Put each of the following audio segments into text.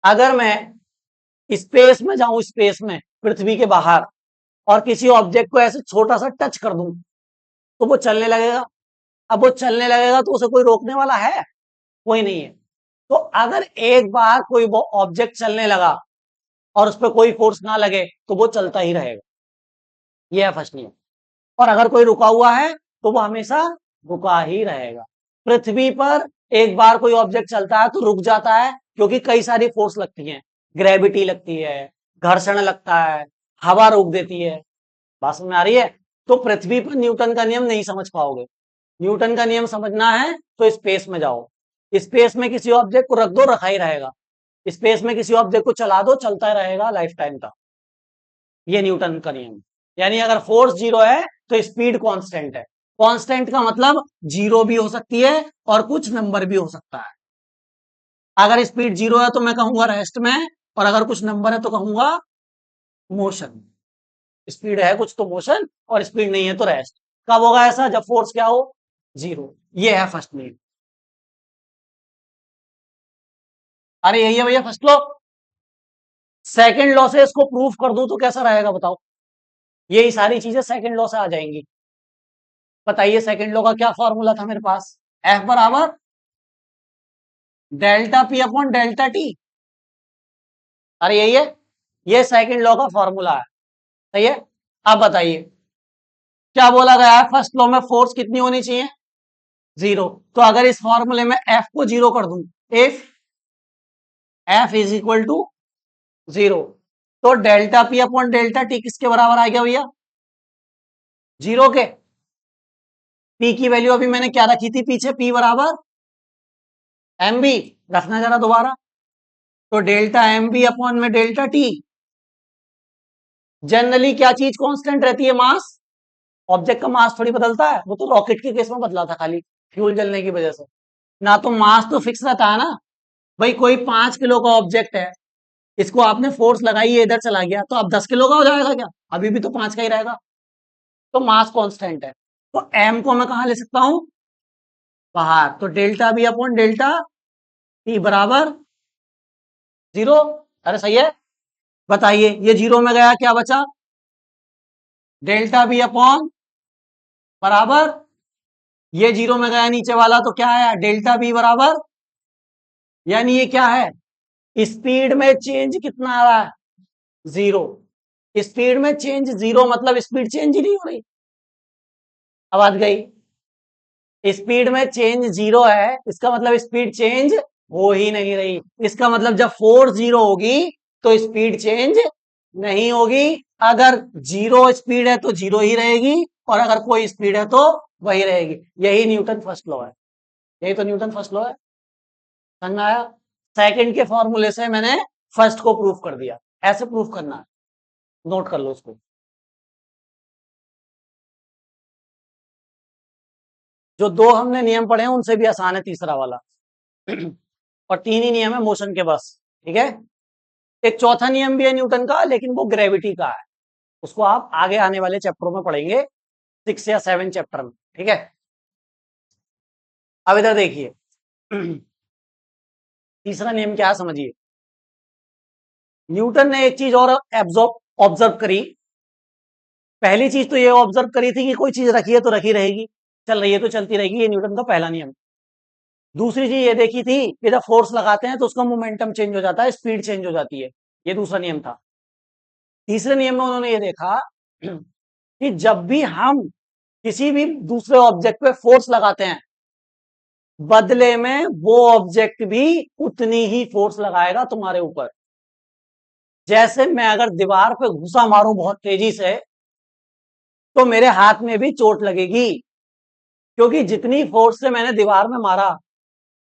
अगर मैं स्पेस में जाऊं, स्पेस में पृथ्वी के बाहर, और किसी ऑब्जेक्ट को ऐसे छोटा सा टच कर दूं तो वो चलने लगेगा। अब वो चलने लगेगा तो उसे कोई रोकने वाला है? कोई नहीं है। तो अगर एक बार कोई वो ऑब्जेक्ट चलने लगा और उस पर कोई फोर्स ना लगे तो वो चलता ही रहेगा। ये है फर्स्ट नियम। और अगर कोई रुका हुआ है तो वो हमेशा रुका ही रहेगा। पृथ्वी पर एक बार कोई ऑब्जेक्ट चलता है तो रुक जाता है क्योंकि कई सारी फोर्स लगती हैं। ग्रेविटी लगती है, घर्षण लगता है, हवा रोक देती है। बात समझ में आ रही है? तो पृथ्वी पर न्यूटन का नियम नहीं समझ पाओगे। न्यूटन का नियम समझना है तो स्पेस में जाओ। स्पेस में किसी ऑब्जेक्ट को रख दो, रखा ही रहेगा। स्पेस में किसी ऑब्जेक्ट को चला दो, चलता रहेगा लाइफ टाइम तक। ये न्यूटन का नियम। यानी अगर फोर्स जीरो है तो स्पीड कांस्टेंट है। कांस्टेंट का मतलब जीरो भी हो सकती है और कुछ नंबर भी हो सकता है। अगर स्पीड जीरो है तो मैं कहूंगा रेस्ट में, और अगर कुछ नंबर है तो कहूंगा मोशन। स्पीड है कुछ तो मोशन, और स्पीड नहीं है तो रेस्ट। कब होगा ऐसा? जब फोर्स क्या हो? जीरो। ये है फर्स्ट नियम। अरे यही है भैया फर्स्ट लॉ। सेकंड लॉ से इसको प्रूफ कर दूं तो कैसा रहेगा बताओ? यही सारी चीजें सेकंड लॉ से आ जाएंगी। बताइए सेकंड लॉ का क्या फॉर्मूला था मेरे पास? एफ बराबर delta P upon delta T. अरे यही है, ये सेकंड लॉ का फॉर्मूला है। सही है। अब बताइए क्या बोला गया है फर्स्ट लॉ में? फोर्स कितनी होनी चाहिए? जीरो। तो अगर इस फॉर्मूले में एफ को जीरो कर दूं, if F is equal to zero, तो delta P upon delta T किसके बराबर आ गया भैया? जीरो के। पी की वैल्यू अभी मैंने क्या रखी थी पीछे? पी बराबर एम बी। रखना जरा दोबारा। तो डेल्टा एम बी अपॉन में डेल्टा टी। जनरली क्या चीज कांस्टेंट रहती है? मास। ऑब्जेक्ट का मास थोड़ी बदलता है, वो तो रॉकेट के केस में बदला था खाली, फ्यूल जलने की वजह से। ना तो मास तो फिक्स रहता है ना। भाई कोई 5 किलो का ऑब्जेक्ट है, इसको आपने फोर्स लगाई है, इधर चला गया, तो अब 10 किलो का हो जाएगा क्या? अभी भी तो 5 का ही रहेगा। तो मास कांस्टेंट है। तो एम को मैं कहां ले सकता हूं? बाहर। तो delta B upon delta T बराबर जीरो। अरे सही है। बताइए ये जीरो में गया, क्या बचा? डेल्टा बी अपॉन बराबर, ये जीरो में गया नीचे वाला, तो क्या है? डेल्टा बी बराबर, यानी ये क्या है? स्पीड में चेंज कितना आ रहा है? जीरो। स्पीड में चेंज जीरो मतलब स्पीड चेंज ही नहीं हो रही। आवाज गई? स्पीड में चेंज जीरो है, इसका मतलब स्पीड चेंज हो ही नहीं रही। इसका मतलब जब फोर्स जीरो होगी तो स्पीड चेंज नहीं होगी। अगर जीरो स्पीड है तो जीरो ही रहेगी, और अगर कोई स्पीड है तो वही रहेगी। यही न्यूटन फर्स्ट लॉ है। यही तो न्यूटन फर्स्ट लॉ है। समझ में आया? सेकंड के फॉर्मूले से मैंने फर्स्ट को प्रूफ कर दिया। ऐसे प्रूफ करना है, नोट कर लो उसको। जो दो हमने नियम पढ़े हैं उनसे भी आसान है तीसरा वाला। और तीन ही नियम है मोशन के बस। ठीक है। एक चौथा नियम भी है न्यूटन का, लेकिन वो ग्रेविटी का है। उसको आप आगे आने वाले चैप्टरों में पढ़ेंगे, 6 या 7 चैप्टर में। ठीक है। अब इधर देखिए। तीसरा नियम क्या है समझिए। न्यूटन ने एक चीज और ऑब्जर्व करी। पहली चीज तो ये ऑब्जर्व करी थी कि कोई चीज रखी है तो रखी रहेगी, चल रही है तो चलती रहेगी। ये न्यूटन का पहला नियम। दूसरी चीज ये देखी थी कि जब फोर्स लगाते हैं तो उसका मोमेंटम चेंज हो जाता है, स्पीड चेंज हो जाती है। ये दूसरा नियम था। तीसरे नियम में उन्होंने ये देखा कि जब भी हम किसी भी दूसरे ऑब्जेक्ट पे फोर्स लगाते हैं, बदले में वो ऑब्जेक्ट भी उतनी ही फोर्स लगाएगा तुम्हारे ऊपर। जैसे मैं अगर दीवार पे घुसा मारूं बहुत तेजी से, तो मेरे हाथ में भी चोट लगेगी, क्योंकि जितनी फोर्स से मैंने दीवार में मारा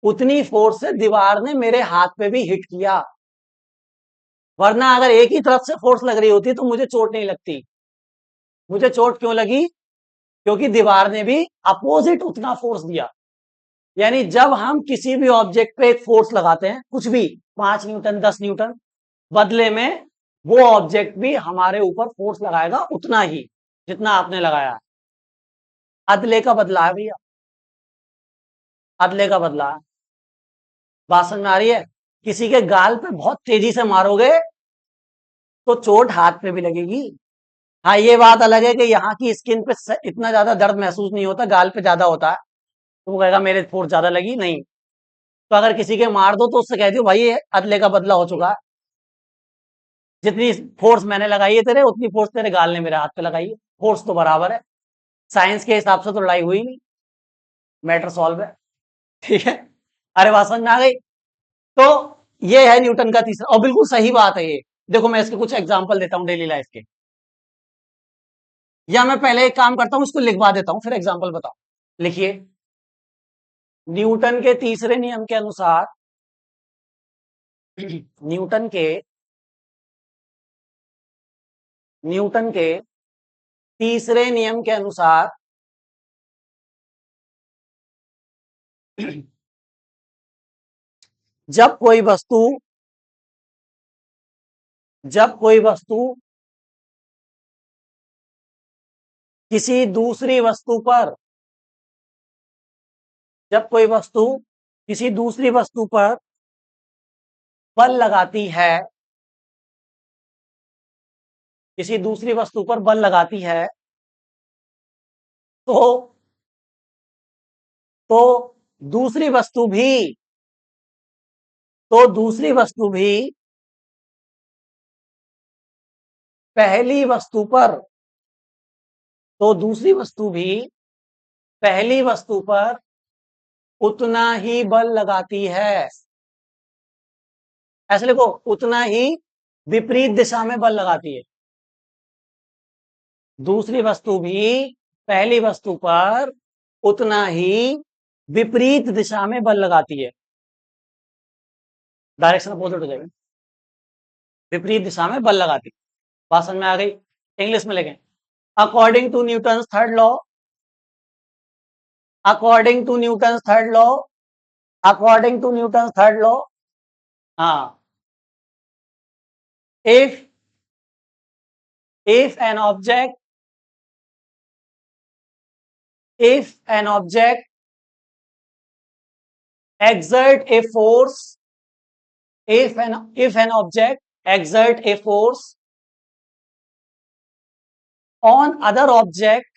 उतनी फोर्स से दीवार ने मेरे हाथ पे भी हिट किया। वरना अगर एक ही तरफ से फोर्स लग रही होती तो मुझे चोट नहीं लगती। मुझे चोट क्यों लगी? क्योंकि दीवार ने भी अपोजिट उतना फोर्स दिया। यानी जब हम किसी भी ऑब्जेक्ट पे एक फोर्स लगाते हैं, कुछ भी, 5 न्यूटन 10 न्यूटन, बदले में वो ऑब्जेक्ट भी हमारे ऊपर फोर्स लगाएगा उतना ही जितना आपने लगाया है। अदले का बदला है भैया, अदले का बदला है। बात समझ में आ रही है? किसी के गाल पे बहुत तेजी से मारोगे तो चोट हाथ पे भी लगेगी। हाँ, ये बात अलग है कि यहाँ की स्किन पे इतना ज्यादा दर्द महसूस नहीं होता, गाल पे ज्यादा होता है। तो वो कहेगा मेरे फोर्स ज्यादा लगी नहीं। तो अगर किसी के मार दो तो उससे कह दो भाई ये अदले का बदला हो चुका है, जितनी फोर्स मैंने लगाई है तेरे, उतनी फोर्स तेरे गाल ने मेरे हाथ पे लगाई है, फोर्स तो बराबर है। साइंस के हिसाब से तो लड़ाई हुई नहीं, मैटर सॉल्व है। ठीक है। अरे बात समझ में आ गई। तो ये है न्यूटन का तीसरा, और बिल्कुल सही बात है ये। देखो मैं इसके कुछ एग्जांपल देता हूँ डेली लाइफ के, या मैं पहले एक काम करता हूँ इसको लिखवा देता हूँ फिर एग्जांपल बताओ। लिखिए, न्यूटन के तीसरे नियम के अनुसार न्यूटन के न्यूटन के तीसरे नियम के अनुसार जब कोई वस्तु जब कोई वस्तु किसी दूसरी वस्तु पर जब कोई वस्तु किसी दूसरी वस्तु पर बल लगाती है किसी दूसरी वस्तु पर बल लगाती है तो तो दूसरी वस्तु भी तो दूसरी वस्तु भी पहली वस्तु पर तो दूसरी वस्तु भी पहली वस्तु पर उतना ही बल लगाती है। ऐसे लिखो, उतना ही विपरीत दिशा में बल लगाती है। दूसरी वस्तु भी पहली वस्तु पर उतना ही विपरीत दिशा में बल लगाती है। डायरेक्शन अपोजिट हो जाएगा, विपरीत दिशा में बल लगाती है। बात समझ में आ गई। इंग्लिश में लिखें, according to Newton third law according to Newton third law according to Newton third law हाँ, if if an object if an object exert a force if an object exert a force on other object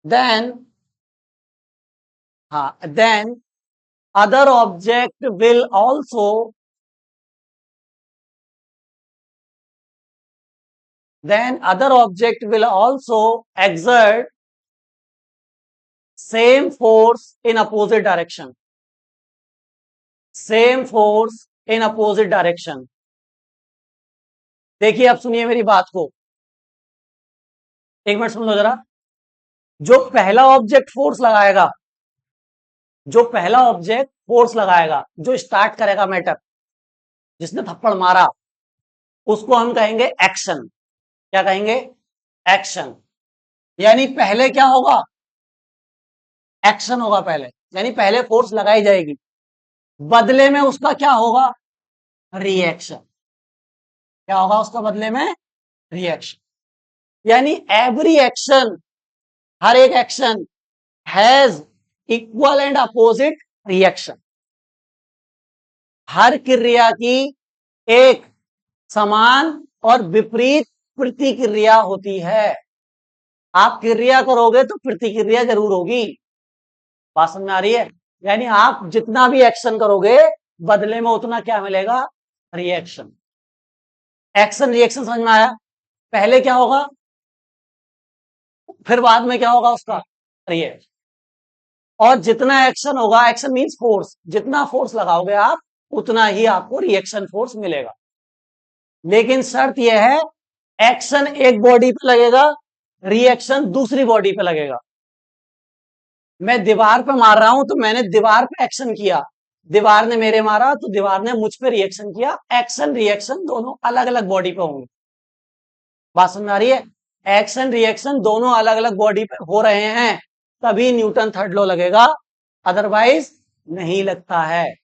then then other object will also exert same force in opposite direction देखिए, अब सुनिए मेरी बात को, एक minute सुन लो जरा। जो पहला ऑब्जेक्ट फोर्स लगाएगा जो स्टार्ट करेगा मैटर, जिसने थप्पड़ मारा, उसको हम कहेंगे एक्शन। क्या कहेंगे? एक्शन। यानी पहले क्या होगा? एक्शन होगा पहले, यानी पहले फोर्स लगाई जाएगी, बदले में उसका क्या होगा? रिएक्शन। क्या होगा उसका बदले में? रिएक्शन। यानी एवरी एक्शन, हर एक action has equal and opposite reaction. हर क्रिया की एक समान और विपरीत प्रतिक्रिया होती है। आप क्रिया करोगे तो प्रतिक्रिया जरूर होगी। बात समझ में आ रही है? यानी आप जितना भी एक्शन करोगे, बदले में उतना क्या मिलेगा? रिएक्शन। एक्शन रिएक्शन समझ में आया? पहले क्या होगा, फिर बाद में क्या होगा उसका? रिएक्शन। और जितना एक्शन होगा, एक्शन मीन्स फोर्स, जितना फोर्स लगाओगे आप, उतना ही आपको रिएक्शन फोर्स मिलेगा। लेकिन शर्त यह है, एक्शन एक बॉडी पे लगेगा, रिएक्शन दूसरी बॉडी पे लगेगा। मैं दीवार पे मार रहा हूं तो मैंने दीवार पे एक्शन किया, दीवार ने मेरे मारा तो दीवार ने मुझ पे रिएक्शन किया। एक्शन रिएक्शन दोनों अलग अलग बॉडी पे होंगे। बात समझ आ रही है? एक्शन रिएक्शन दोनों अलग अलग बॉडी पे हो रहे हैं, तभी न्यूटन थर्ड लॉ लगेगा, अदरवाइज नहीं लगता है।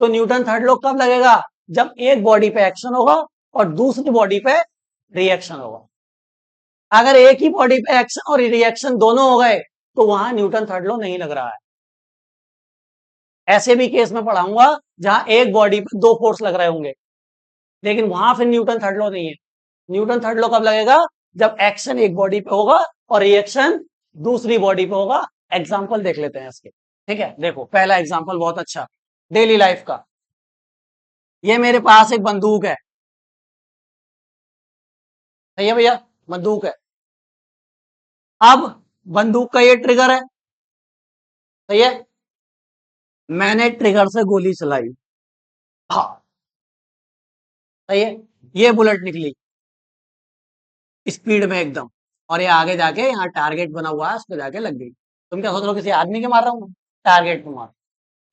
तो न्यूटन थर्ड लॉ कब लगेगा? जब एक बॉडी पे एक्शन होगा और दूसरी बॉडी पे रिएक्शन होगा। अगर एक ही बॉडी पे एक्शन और रिएक्शन दोनों हो गए तो वहां न्यूटन थर्ड लॉ नहीं लग रहा है। ऐसे भी केस में पढ़ाऊंगा जहां एक बॉडी पे दो फोर्स लग रहे होंगे, लेकिन वहां फिर न्यूटन थर्ड लॉ नहीं है। न्यूटन थर्ड लॉ कब लगेगा? जब एक्शन एक बॉडी पे होगा और रिएक्शन दूसरी बॉडी पे होगा। एग्जाम्पल देख लेते हैं इसके। ठीक है, देखो पहला एग्जाम्पल बहुत अच्छा, डेली लाइफ का। ये मेरे पास एक बंदूक है, सही है भैया, बंदूक है। अब बंदूक का ये ट्रिगर है, सही है। मैंने ट्रिगर से गोली चलाई, हाँ, सही है। ये बुलेट निकली स्पीड में एकदम, और ये आगे जाके यहाँ टारगेट बना हुआ है उस पर जाके लग गई। तुम क्या सोच रहे हो किसी आदमी के मार रहा हूँ? टारगेट पे मार,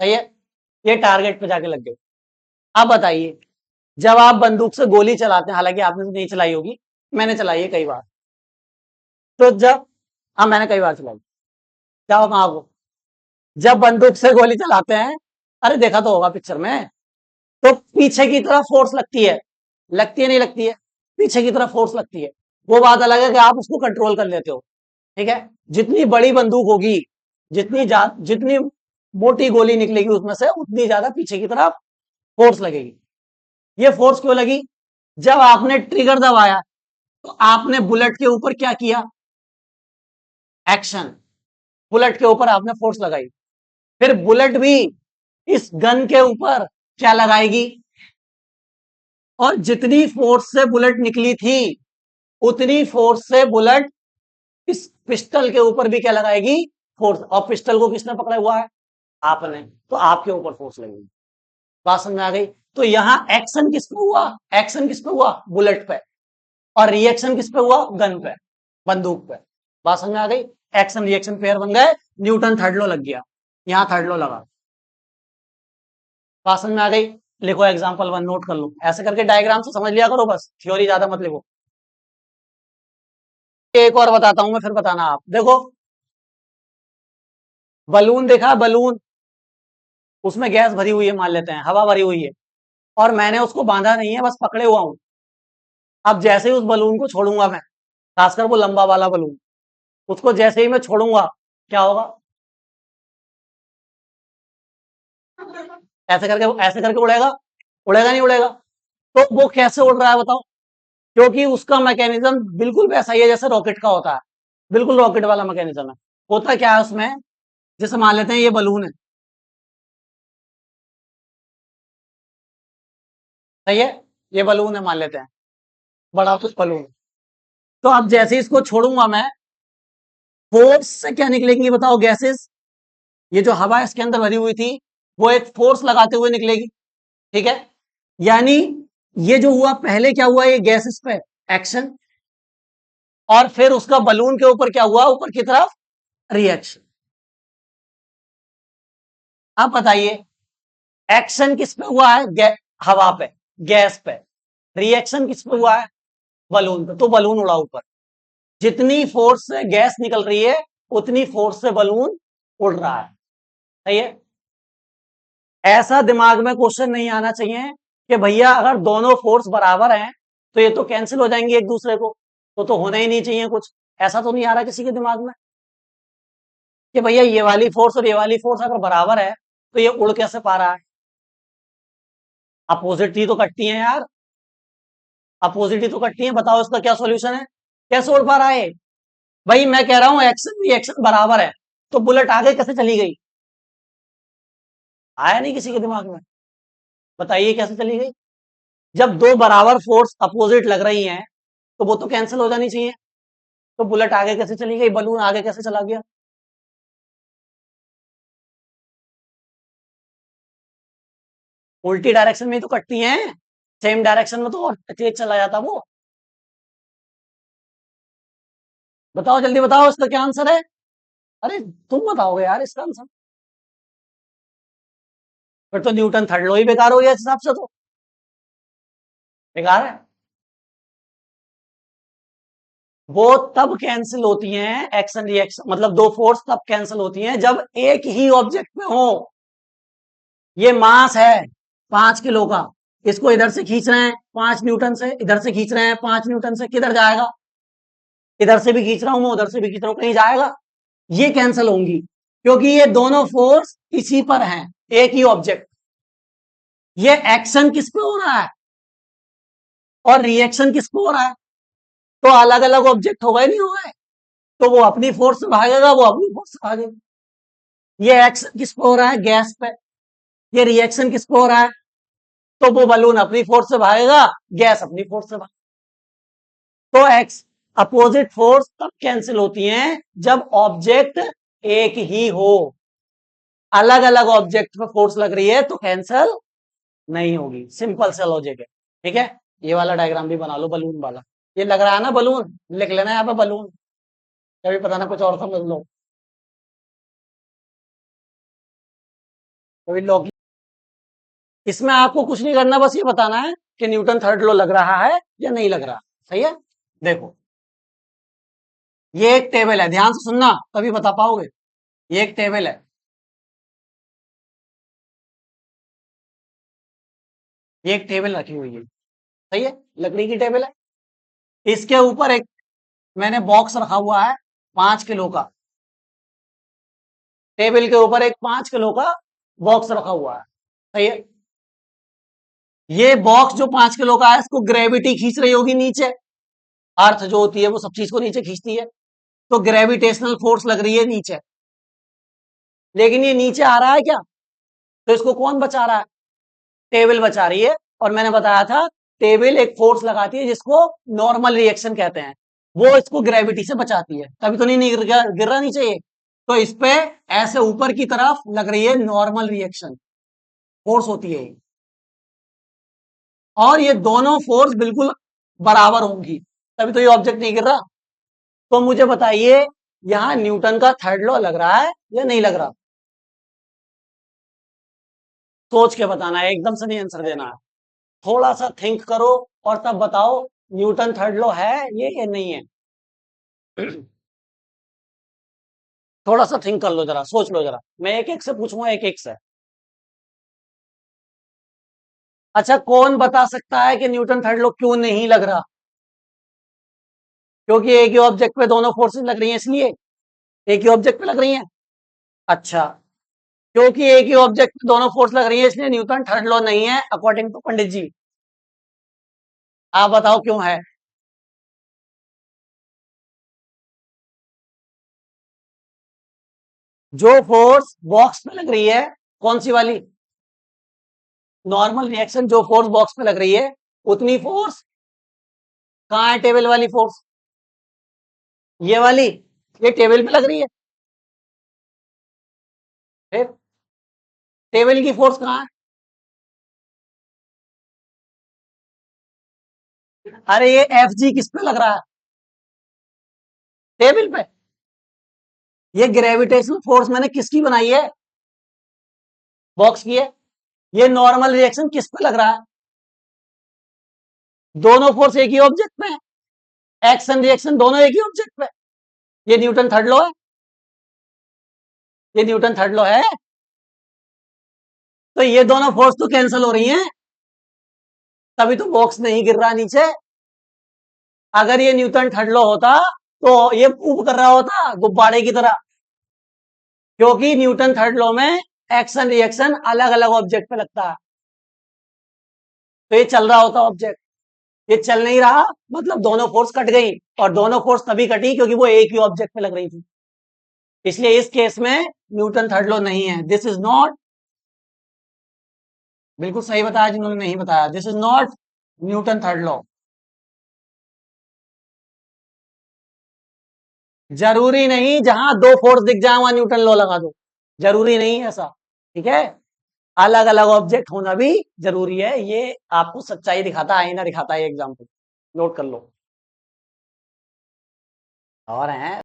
सही है। ये टारगेट पे जाके लग गई। अब बताइए, जब आप बंदूक से गोली चलाते हैं, हालांकि आपने तो नहीं चलाई होगी, मैंने चलाई है कई बार, तो जब, हाँ मैंने कई बार चलाई, जाओ कहाँ को, जब बंदूक से गोली चलाते हैं, अरे देखा तो होगा पिक्चर में, तो पीछे की तरफ फोर्स लगती है, लगती है नहीं लगती है? पीछे की तरफ फोर्स लगती है। वो बात अलग है कि आप उसको कंट्रोल कर लेते हो, ठीक है। जितनी बड़ी बंदूक होगी, जितनी मोटी गोली निकलेगी उसमें से, उतनी ज्यादा पीछे की तरफ फोर्स लगेगी। ये फोर्स क्यों लगी? जब आपने ट्रिगर दबाया तो आपने बुलेट के ऊपर क्या किया? एक्शन। बुलेट के ऊपर आपने फोर्स लगाई, फिर बुलेट भी इस गन के ऊपर क्या लगाएगी? और जितनी फोर्स से बुलेट निकली थी, उतनी फोर्स से बुलेट इस पिस्टल के ऊपर भी क्या लगाएगी? फोर्स। और पिस्टल को किसने पकड़ा हुआ है? आपने। तो आपके ऊपर फोर्स लगेगी। बात समझ में आ गई? तो यहां एक्शन किस पे हुआ? एक्शन किस पे हुआ? बुलेट पे। और रिएक्शन किस पे हुआ? गन पे, बंदूक पे। बात समझ में आ गई? एक्शन रिएक्शन पेयर बन गए, न्यूटन थर्ड लॉ लग गया, यहां थर्ड लॉ लगा। बात समझ में आ गई? लिखो एग्जांपल वन, नोट कर लो, ऐसे करके डायग्राम से समझ लिया करो, बस थ्योरी ज्यादा मत लिखो। एक और बताता हूं मैं, फिर बताना आप। देखो, बलून देखा, बलून, उसमें गैस भरी हुई है, मान लेते हैं हवा भरी हुई है, और मैंने उसको बांधा नहीं है, बस पकड़े हुआ हूं। अब जैसे ही उस बलून को छोड़ूंगा मैं, खासकर वो लंबा वाला बलून, उसको जैसे ही मैं छोड़ूंगा, क्या होगा? ऐसे करके उड़ेगा, उड़ेगा नहीं उड़ेगा? तो वो कैसे उड़ रहा है बताओ? क्योंकि उसका मैकेनिज्म बिल्कुल वैसा ही है जैसे रॉकेट का होता है, बिल्कुल रॉकेट वाला मैकेनिज्म है। होता क्या है उसमें, जैसे मान लेते हैं ये बलून है, सही है, ये बलून है मान लेते हैं, बड़ा कुछ बलून। तो अब जैसे ही इसको छोड़ूंगा मैं, फोर्स से क्या निकलेंगी बताओ? गैसेस। ये जो हवा इसके अंदर भरी हुई थी, वो एक फोर्स लगाते हुए निकलेगी, ठीक है। यानी ये जो हुआ, पहले क्या हुआ, ये गैसेस पे एक्शन, और फिर उसका बलून के ऊपर क्या हुआ, ऊपर की तरफ रिएक्शन। अब बताइए, एक्शन किस पे हुआ है? हवा पे, गैस पे। रिएक्शन किस पे हुआ है? बलून पे। तो बलून उड़ा ऊपर। जितनी फोर्स से गैस निकल रही है, उतनी फोर्स से बलून उड़ रहा है, सही है। ऐसा दिमाग में क्वेश्चन नहीं आना चाहिए कि भैया अगर दोनों फोर्स बराबर हैं तो ये तो कैंसिल हो जाएंगे एक दूसरे को, तो होना ही नहीं चाहिए कुछ। ऐसा तो नहीं आ रहा किसी के दिमाग में कि भैया ये वाली फोर्स और ये वाली फोर्स अगर बराबर है तो ये उड़ कैसे पा रहा है? अपोजिट ही तो कटती है यार, अपोजिट ही तो कटती है, बताओ इसका क्या सॉल्यूशन है? कैसे उड़ पा रहा है? भाई मैं कह रहा हूं एक्शन रिएक्शन बराबर है, तो बुलेट आगे कैसे चली गई? आया नहीं किसी के दिमाग में? बताइए कैसे चली गई? जब दो बराबर फोर्स अपोजिट लग रही हैं तो वो तो कैंसिल हो जानी चाहिए। तो बुलेट आगे कैसे चली गई, बलून आगे कैसे चला गया? उल्टी डायरेक्शन में ही तो कटती हैं, सेम डायरेक्शन में तो और तेज चला जाता वो। बताओ जल्दी बताओ, इसका क्या आंसर है? अरे तुम बताओगे यार इसका आंसर। फिर तो न्यूटन थर्ड लॉ ही बेकार हो गया इस हिसाब से, तो बेकार है। वो तब कैंसिल होती हैं, एक्शन रिएक्शन मतलब दो फोर्स तब कैंसिल होती हैं जब एक ही ऑब्जेक्ट में हो। ये मास है 5 किलो का, इसको इधर से खींच रहे हैं 5 न्यूटन से, इधर से खींच रहे हैं 5 न्यूटन से, किधर जाएगा? इधर से भी खींच रहा हूं मैं, उधर से भी खींच रहा हूं, कहीं जाएगा? ये कैंसिल होंगी, क्योंकि ये दोनों फोर्स इसी पर हैं, एक ही ऑब्जेक्ट। ये एक्शन किस पे हो रहा है और रिएक्शन किस पे हो रहा है? तो अलग अलग ऑब्जेक्ट होगा ही नहीं होगा, तो वो अपनी फोर्स से भागेगा, वो अपनी फोर्स से भागेगा। ये एक्शन किस पे हो रहा है? गैस पे। ये रिएक्शन किस पे हो रहा है? तो वो बलून अपनी फोर्स से भागेगा, गैस अपनी फोर्स से भागेगा। तो एक्स अपोजिट फोर्स तब कैंसिल होती हैं जब ऑब्जेक्ट एक ही हो। अलग अलग ऑब्जेक्ट पे फोर्स लग रही है तो कैंसिल नहीं होगी, सिंपल सा लॉजिक है। ठीक है, ये वाला डायग्राम भी बना लो बलून वाला। ये लग रहा है ना बलून, लिख लेना यहाँ पे बलून, कभी पता ना कुछ और समझ लो। कभी लॉ, इसमें आपको कुछ नहीं करना, बस ये बताना है कि न्यूटन थर्ड लॉ लग रहा है या नहीं लग रहा। सही है, देखो ये एक टेबल है, ध्यान से सुनना तभी बता पाओगे। ये एक टेबल है, ये एक टेबल रखी हुई है, सही है, लकड़ी की टेबल है। इसके ऊपर एक मैंने बॉक्स रखा हुआ है 5 किलो का। टेबल के ऊपर एक 5 किलो का बॉक्स रखा हुआ है, सही है। ये बॉक्स जो 5 किलो का है, इसको ग्रेविटी खींच रही होगी नीचे। अर्थ जो होती है वो सब चीज को नीचे खींचती है, तो ग्रेविटेशनल फोर्स लग रही है नीचे। लेकिन ये नीचे आ रहा है क्या? तो इसको कौन बचा रहा है? टेबल बचा रही है। और मैंने बताया था टेबल एक फोर्स लगाती है जिसको नॉर्मल रिएक्शन कहते हैं, वो इसको ग्रेविटी से बचाती है, तभी तो नहीं गिर रहा नीचे ये। तो इस पे ऐसे ऊपर की तरफ लग रही है नॉर्मल रिएक्शन फोर्स होती है, और ये दोनों फोर्स बिल्कुल बराबर होंगी, तभी तो ये ऑब्जेक्ट नहीं गिर रहा। तो मुझे बताइए यहां न्यूटन का थर्ड लॉ लग रहा है या नहीं लग रहा? सोच के बताना है, एकदम से नहीं आंसर देना है। थोड़ा सा थिंक करो और तब बताओ न्यूटन थर्ड लॉ है ये या नहीं है। थोड़ा सा थिंक कर लो, जरा सोच लो जरा, मैं एक एक से पूछूंगा, एक एक से। अच्छा, कौन बता सकता है कि न्यूटन थर्ड लॉ क्यों नहीं लग रहा? क्योंकि एक ही ऑब्जेक्ट पे दोनों फोर्सेस लग रही हैं, इसलिए एक ही ऑब्जेक्ट पे लग रही हैं। अच्छा, क्योंकि एक ही ऑब्जेक्ट पे दोनों फोर्स लग रही है इसलिए न्यूटन थर्ड लॉ नहीं है अकॉर्डिंग टू पंडित जी। आप बताओ क्यों है? जो फोर्स बॉक्स पे लग रही है, कौन सी वाली? नॉर्मल रिएक्शन जो फोर्स बॉक्स पे लग रही है, उतनी फोर्स कहाँ है? टेबल वाली फोर्स, ये वाली, ये टेबल पे लग रही है। फिर टेबल की फोर्स कहाँ है? अरे ये एफ जी किस पे लग रहा है? टेबल पे। ये ग्रेविटेशनल फोर्स मैंने किसकी बनाई है? बॉक्स की है। ये नॉर्मल रिएक्शन किस पे लग रहा है? दोनों फोर्स एक ही ऑब्जेक्ट पे है, एक्शन रिएक्शन दोनों एक ही ऑब्जेक्ट पे। ये न्यूटन थर्ड लॉ है, ये न्यूटन थर्ड लॉ है। तो ये दोनों फोर्स तो कैंसिल हो रही हैं, तभी तो बॉक्स नहीं गिर रहा नीचे। अगर ये न्यूटन थर्ड लॉ होता तो ये मूव कर रहा होता गुब्बारे की तरह, क्योंकि न्यूटन थर्ड लॉ में एक्शन रिएक्शन अलग अलग ऑब्जेक्ट पे लगता है। तो ये चल रहा होता ऑब्जेक्ट, ये चल नहीं रहा, मतलब दोनों फोर्स कट गई। और दोनों फोर्स तभी कटी क्योंकि वो एक ही ऑब्जेक्ट पे लग रही थी, इसलिए इस केस में न्यूटन थर्ड लॉ नहीं है। दिस इज नॉट, बिल्कुल सही बताया जिन्होंने नहीं बताया, this is not Newton third law. जरूरी नहीं जहां दो फोर्स दिख जाए वहां न्यूटन लॉ लगा दो, जरूरी नहीं है ऐसा। ठीक है, अलग अलग ऑब्जेक्ट होना भी जरूरी है, ये आपको सच्चाई दिखाता है, आईना दिखाता है एग्जाम्पल, नोट कर लो। और हैं